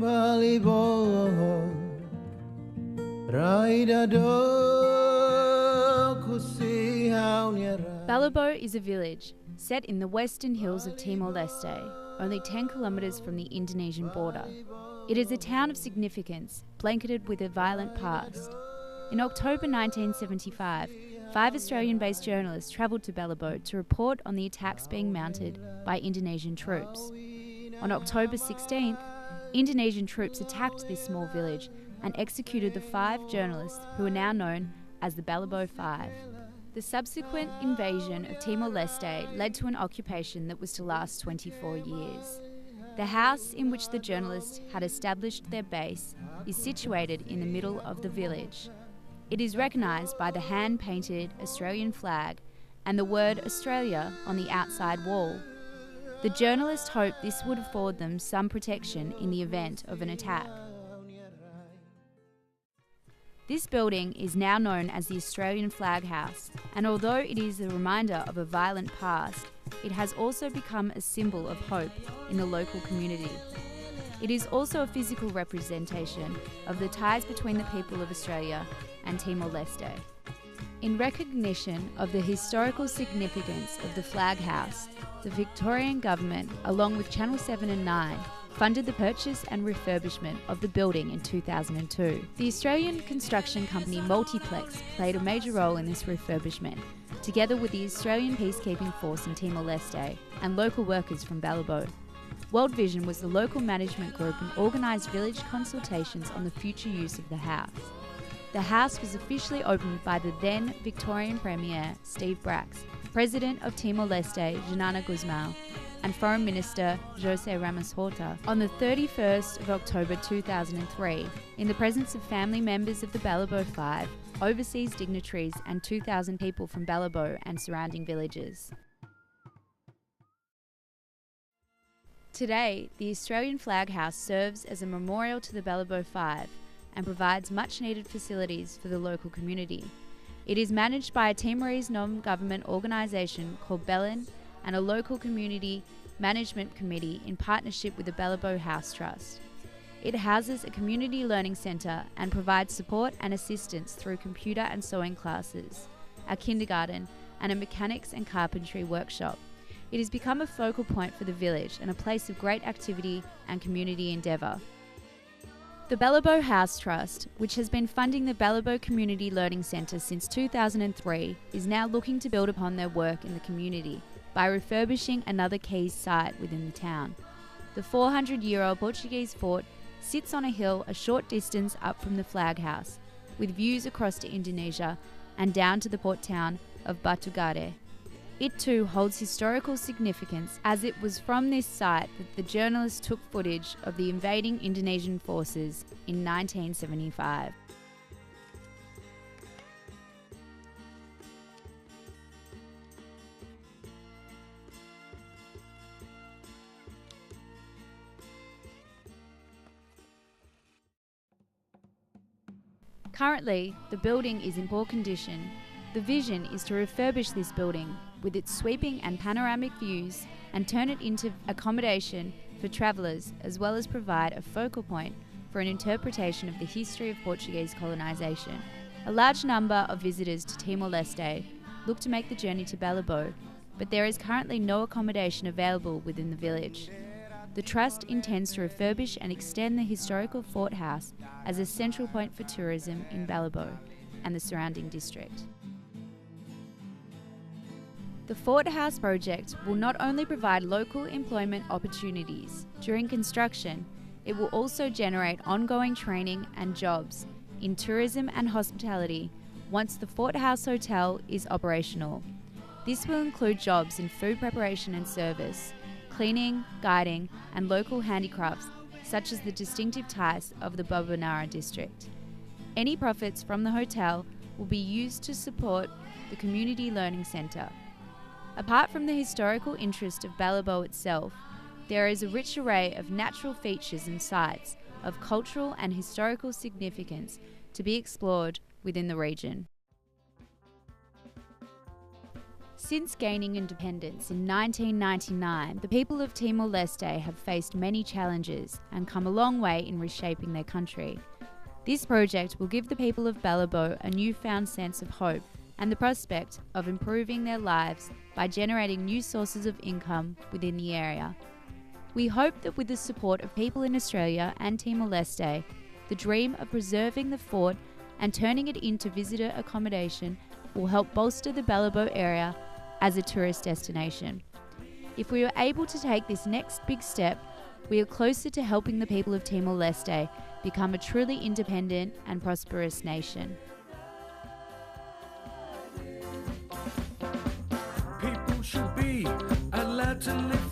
Balibo, Balibo is a village set in the western hills of Timor-Leste, only 10 kilometres from the Indonesian border. It is a town of significance, blanketed with a violent past. In October 1975, 5 Australian-based journalists travelled to Balibo to report on the attacks being mounted by Indonesian troops. On October 16th, Indonesian troops attacked this small village and executed the 5 journalists who are now known as the Balibo 5. The subsequent invasion of Timor-Leste led to an occupation that was to last 24 years. The house in which the journalists had established their base is situated in the middle of the village. It is recognised by the hand-painted Australian flag and the word Australia on the outside wall. The journalists hoped this would afford them some protection in the event of an attack. This building is now known as the Australian Flag House, and although it is a reminder of a violent past, it has also become a symbol of hope in the local community. It is also a physical representation of the ties between the people of Australia and Timor-Leste. In recognition of the historical significance of the Flag House, the Victorian Government, along with Channel 7 and 9, funded the purchase and refurbishment of the building in 2002. The Australian construction company Multiplex played a major role in this refurbishment, together with the Australian Peacekeeping Force in Timor-Leste and local workers from Balibo. World Vision was the local management group and organised village consultations on the future use of the house. The house was officially opened by the then Victorian Premier Steve Bracks, President of Timor-Leste Xanana Gusmão, and Foreign Minister José Ramos Horta on the 31st of October 2003, in the presence of family members of the Balibo 5, overseas dignitaries and 2,000 people from Balibo and surrounding villages. Today, the Australian Flag House serves as a memorial to the Balibo 5 and provides much-needed facilities for the local community. It is managed by a Timorese non-government organisation called Belen and a local community management committee in partnership with the Balibo House Trust. It houses a community learning centre and provides support and assistance through computer and sewing classes, a kindergarten, and a mechanics and carpentry workshop. It has become a focal point for the village and a place of great activity and community endeavour. The Balibo House Trust, which has been funding the Balibo Community Learning Centre since 2003, is now looking to build upon their work in the community by refurbishing another key site within the town. The 400-year-old Portuguese fort sits on a hill a short distance up from the Flag House, with views across to Indonesia and down to the port town of Batu Gade. It too holds historical significance, as it was from this site that the journalists took footage of the invading Indonesian forces in 1975. Currently, the building is in poor condition. The vision is to refurbish this building with its sweeping and panoramic views and turn it into accommodation for travellers, as well as provide a focal point for an interpretation of the history of Portuguese colonisation. A large number of visitors to Timor-Leste look to make the journey to Balibo, but there is currently no accommodation available within the village. The Trust intends to refurbish and extend the historical fort house as a central point for tourism in Balibo and the surrounding district. The Fort House project will not only provide local employment opportunities during construction, it will also generate ongoing training and jobs in tourism and hospitality once the Fort House Hotel is operational. This will include jobs in food preparation and service, cleaning, guiding, and local handicrafts such as the distinctive ties of the Bobanara district. Any profits from the hotel will be used to support the Community Learning Centre. Apart from the historical interest of Balibo itself, there is a rich array of natural features and sites of cultural and historical significance to be explored within the region. Since gaining independence in 1999, the people of Timor-Leste have faced many challenges and come a long way in reshaping their country. This project will give the people of Balibo a newfound sense of hope and the prospect of improving their lives by generating new sources of income within the area. We hope that with the support of people in Australia and Timor-Leste, the dream of preserving the fort and turning it into visitor accommodation will help bolster the Balibo area as a tourist destination. If we are able to take this next big step, we are closer to helping the people of Timor-Leste become a truly independent and prosperous nation. People should be allowed to live